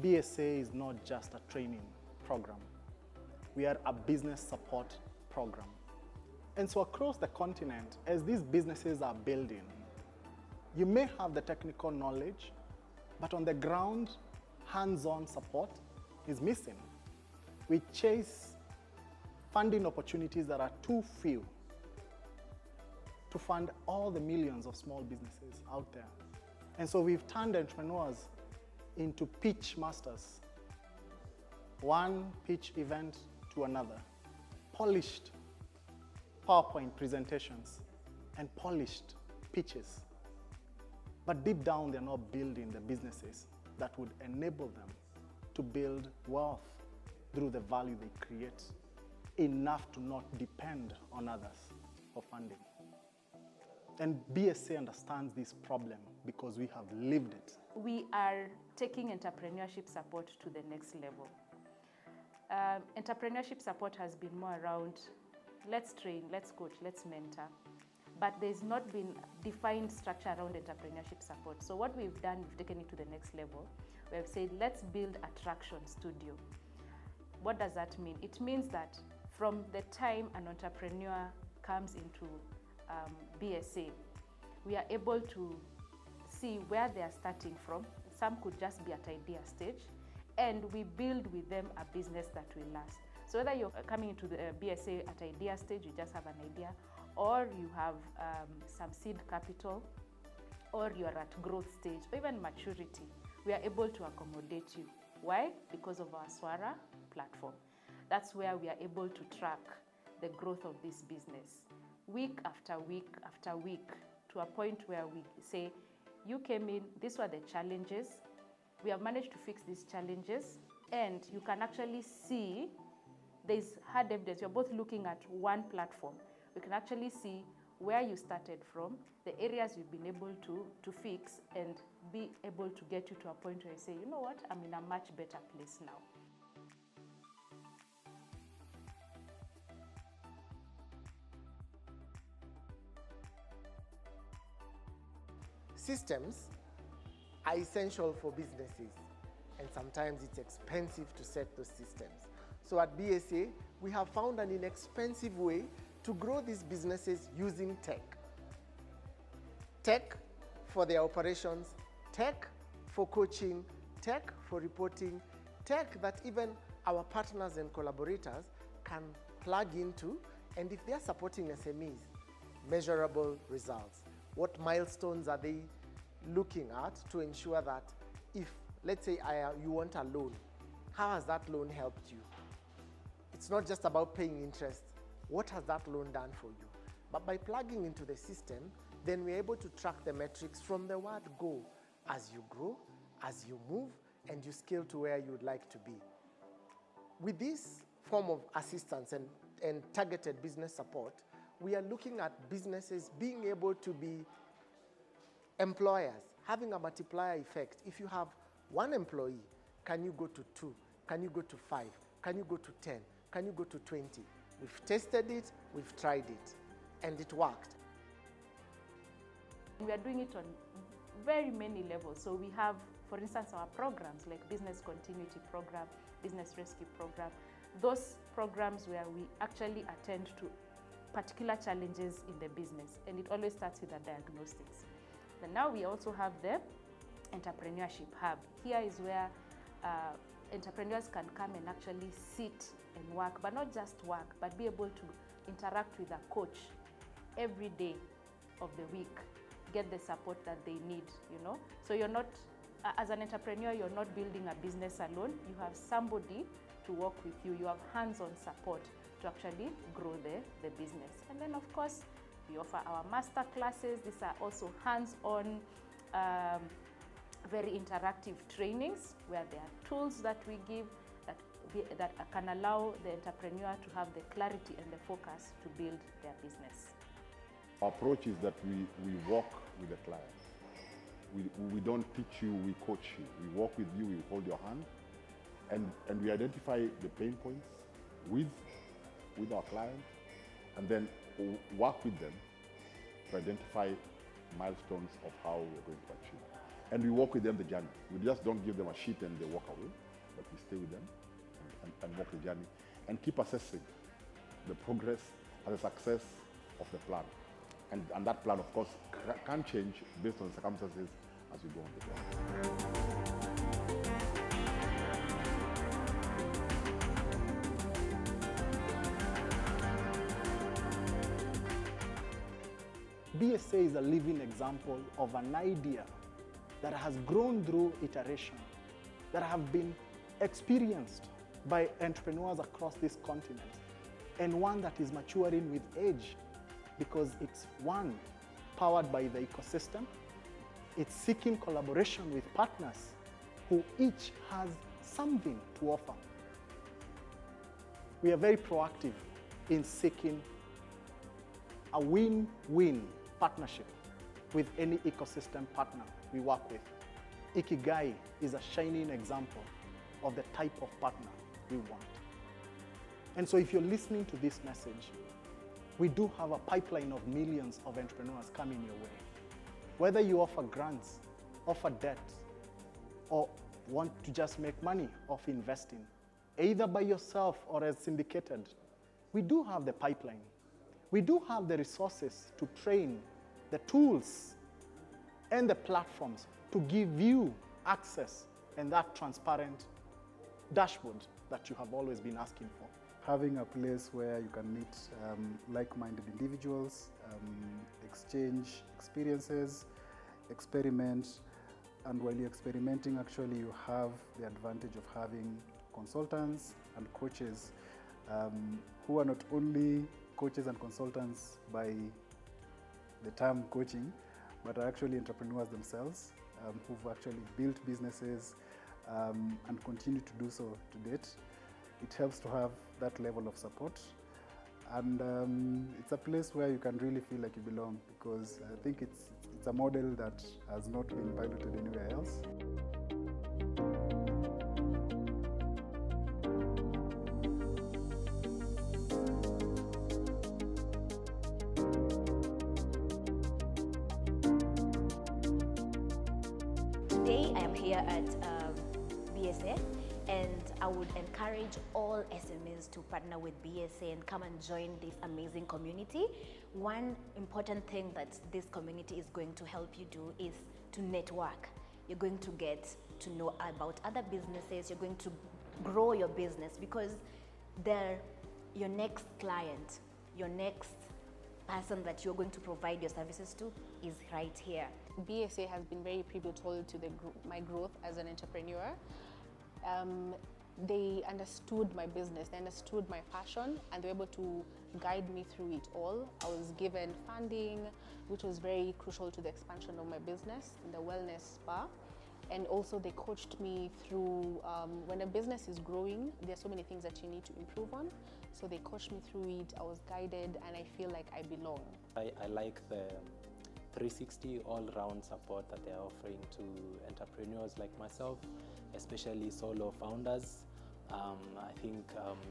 BSA is not just a training program. We are a business support program. And so across the continent, as these businesses are building, you may have the technical knowledge, but on the ground, hands-on support is missing. We chase funding opportunities that are too few to fund all the millions of small businesses out there. And so we've turned entrepreneurs into pitch masters. One pitch event to another. Polished PowerPoint presentations and polished pitches. But deep down, they're not building the businesses that would enable them to build wealth through the value they create, enough to not depend on others for funding. And BSA understands this problem because we have lived it. We are taking entrepreneurship support to the next level. Entrepreneurship support has been more around, let's train, let's coach, let's mentor. But there's not been defined structure around entrepreneurship support. So what we've done, we've taken it to the next level. We've said, let's build a traction studio. What does that mean? It means that from the time an entrepreneur comes into BSA, we are able to see where they are starting from. Some could just be at idea stage, and we build with them a business that will last. So whether you're coming into the BSA at idea stage, you just have an idea, or you have some seed capital, or you're at growth stage, or even maturity, we are able to accommodate you. Why? Because of our SWARA platform. That's where we are able to track the growth of this business week after week after week, to a point where we say, you came in, these were the challenges, we have managed to fix these challenges, and you can actually see there's hard evidence. You're both looking at one platform. We can actually see where you started from, the areas you've been able to fix, and be able to get you to a point where you say, you know what, I'm in a much better place now. Systems are essential for businesses, and sometimes it's expensive to set those systems. So at BSA, we have found an inexpensive way to grow these businesses using tech. Tech for their operations, tech for coaching, tech for reporting, tech that even our partners and collaborators can plug into, and if they're supporting SMEs, measurable results. What milestones are they looking at to ensure that if, let's say, you want a loan, how has that loan helped you? It's not just about paying interest. What has that loan done for you? But by plugging into the system, then we're able to track the metrics from the word go as you grow, as you move, and you scale to where you would like to be. With this form of assistance and targeted business support, we are looking at businesses being able to be employers, having a multiplier effect. If you have one employee, can you go to 2? Can you go to 5? Can you go to 10? Can you go to 20? We've tested it, we've tried it, and it worked. We are doing it on very many levels. So we have, for instance, our programs like Business Continuity Program, Business Rescue Program, those programs where we actually attend to particular challenges in the business, and it always starts with a diagnostics. And now we also have the Entrepreneurship Hub. Here is where entrepreneurs can come and actually sit and work, but not just work, but be able to interact with a coach every day of the week, get the support that they need, you know. So you're not, as an entrepreneur, you're not building a business alone. You have somebody to work with you. You have hands-on support to actually grow the business. And then, of course, we offer our masterclasses. These are also hands-on, very interactive trainings where there are tools that we give that can allow the entrepreneur to have the clarity and the focus to build their business. Our approach is that we walk with the client. We don't teach you, we coach you. We walk with you, we hold your hand, and we identify the pain points with our client, and then work with them to identify milestones of how we're going to achieve. And we walk with them the journey. We just don't give them a sheet and they walk away, but we stay with them and walk the journey and keep assessing the progress and the success of the plan. And that plan, of course, can change based on the circumstances as we go on the journey. BSA is a living example of an idea that has grown through iteration, that have been experienced by entrepreneurs across this continent, and one that is maturing with age because it's one, powered by the ecosystem, it's seeking collaboration with partners who each has something to offer. We are very proactive in seeking a win-win partnership with any ecosystem partner we work with. Ikigai is a shining example of the type of partner we want. And so if you're listening to this message, we do have a pipeline of millions of entrepreneurs coming your way. Whether you offer grants, offer debt, or want to just make money off investing, either by yourself or as syndicated, we do have the pipeline. We do have the resources to train, the tools, and the platforms to give you access and that transparent dashboard that you have always been asking for. Having a place where you can meet like-minded individuals, exchange experiences, experiment, and while you're experimenting, actually you have the advantage of having consultants and coaches who are not only coaches and consultants by the term coaching, but are actually entrepreneurs themselves who've actually built businesses and continue to do so to date. It helps to have that level of support, and it's a place where you can really feel like you belong, because I think it's a model that has not been piloted anywhere else. Today I am here at BSA, and I would encourage all SMEs to partner with BSA and come and join this amazing community. One important thing that this community is going to help you do is to network. You're going to get to know about other businesses. You're going to grow your business, because they're your next client, your next person that you're going to provide your services to is right here. BSA has been very pivotal to my growth as an entrepreneur. They understood my business, they understood my passion, and they were able to guide me through it all. I was given funding, which was very crucial to the expansion of my business in the wellness spa. And also they coached me through, when a business is growing, there are so many things that you need to improve on. So they coached me through it, I was guided, and I feel like I belong. I like the 360 all-round support that they're offering to entrepreneurs like myself, especially solo founders. I think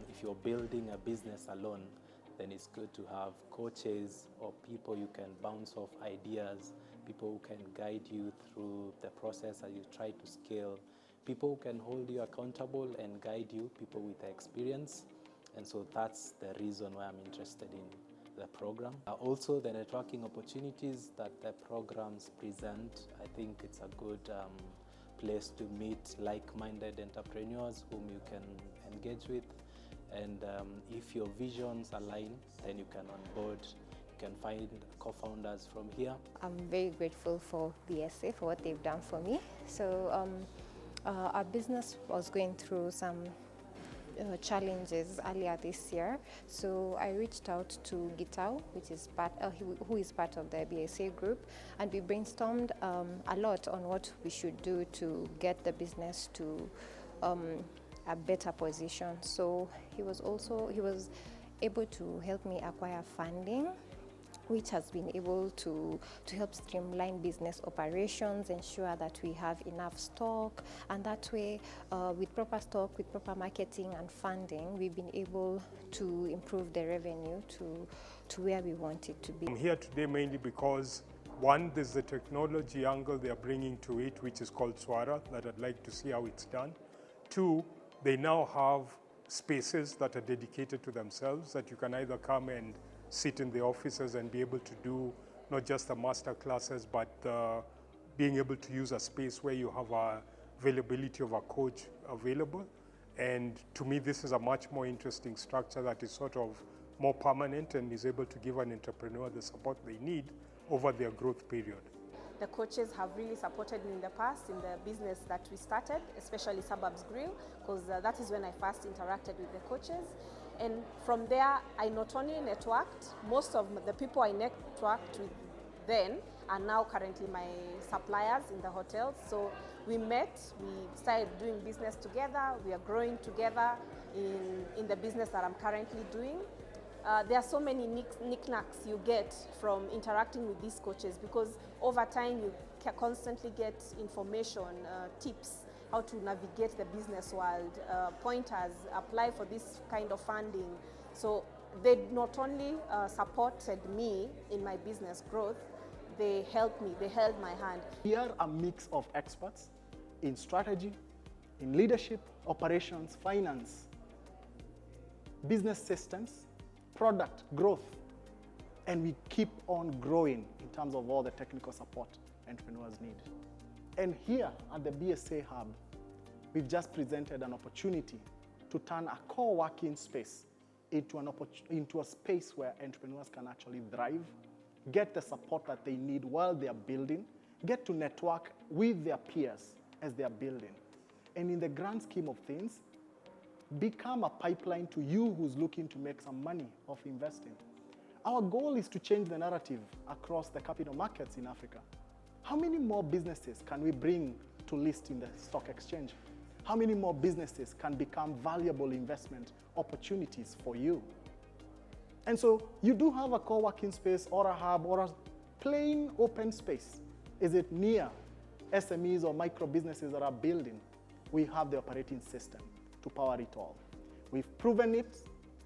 if you're building a business alone, then it's good to have coaches or people you can bounce off ideas, people who can guide you through the process as you try to scale, people who can hold you accountable and guide you, people with experience. And so that's the reason why I'm interested in the program. Also, the networking opportunities that the programs present, I think it's a good place to meet like-minded entrepreneurs whom you can engage with. And if your visions align, then you can onboard, you can find co-founders from here. I'm very grateful for BSA for what they've done for me. So our business was going through some challenges earlier this year. So I reached out to Gitao, who is part of the BSA Group, and we brainstormed a lot on what we should do to get the business to a better position. So he was able to help me acquire funding, which has been able to help streamline business operations, ensure that we have enough stock, and that way, with proper stock, with proper marketing and funding, we've been able to improve the revenue to where we want it to be. I'm here today mainly because One, there's the technology angle they're bringing to it, which is called SWARA, that I'd like to see how it's done. Two, they now have spaces that are dedicated to themselves, that you can either come and sit in the offices and be able to do not just the master classes, but being able to use a space where you have availability of a coach available. And to me, this is a much more interesting structure that is sort of more permanent and is able to give an entrepreneur the support they need over their growth period. The coaches have really supported me in the past in the business that we started, especially Suburbs Grill, because that is when I first interacted with the coaches. And from there, I not only networked, most of the people I networked with then are now currently my suppliers in the hotels. So we met, we started doing business together, we are growing together in the business that I'm currently doing. There are so many knickknacks you get from interacting with these coaches, because over time you constantly get information, tips, how to navigate the business world, pointers, apply for this kind of funding. So they not only supported me in my business growth, they helped me, they held my hand. We are a mix of experts in strategy, in leadership, operations, finance, business systems, product growth, and we keep on growing in terms of all the technical support entrepreneurs need. And here at the BSA Hub, we've just presented an opportunity to turn a co-working space into a space where entrepreneurs can actually thrive, get the support that they need while they are building, get to network with their peers as they are building. And in the grand scheme of things, become a pipeline to you who's looking to make some money off investing. Our goal is to change the narrative across the capital markets in Africa. How many more businesses can we bring to list in the stock exchange? How many more businesses can become valuable investment opportunities for you? And so you do have a co-working space or a hub or a plain open space. Is it near SMEs or micro businesses that are building? We have the operating system to power it all. We've proven it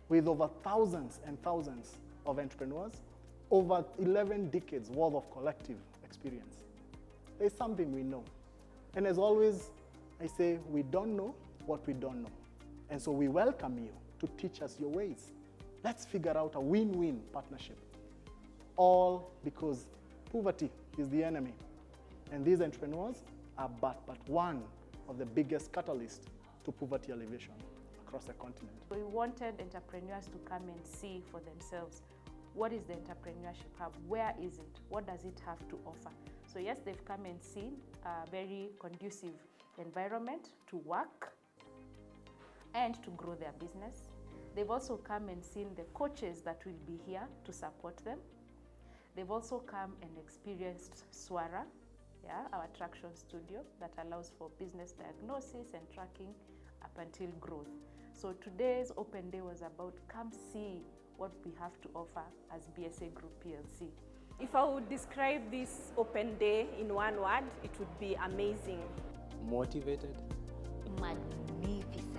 with over thousands and thousands of entrepreneurs, over 11 decades worth of collective experience. There's something we know. And as always, I say, we don't know what we don't know. And so we welcome you to teach us your ways. Let's figure out a win-win partnership. All because poverty is the enemy. And these entrepreneurs are but one of the biggest catalysts to poverty alleviation across the continent. We wanted entrepreneurs to come and see for themselves, what is the Entrepreneurship Hub? Where is it? What does it have to offer? So yes, they've come and seen a very conducive environment to work and to grow their business. They've also come and seen the coaches that will be here to support them. They've also come and experienced SWARA, our traction studio that allows for business diagnosis and tracking up until growth. So today's open day was about come see what we have to offer as BSA Group PLC. If I would describe this open day in one word, it would be amazing. Motivated. Magnificent.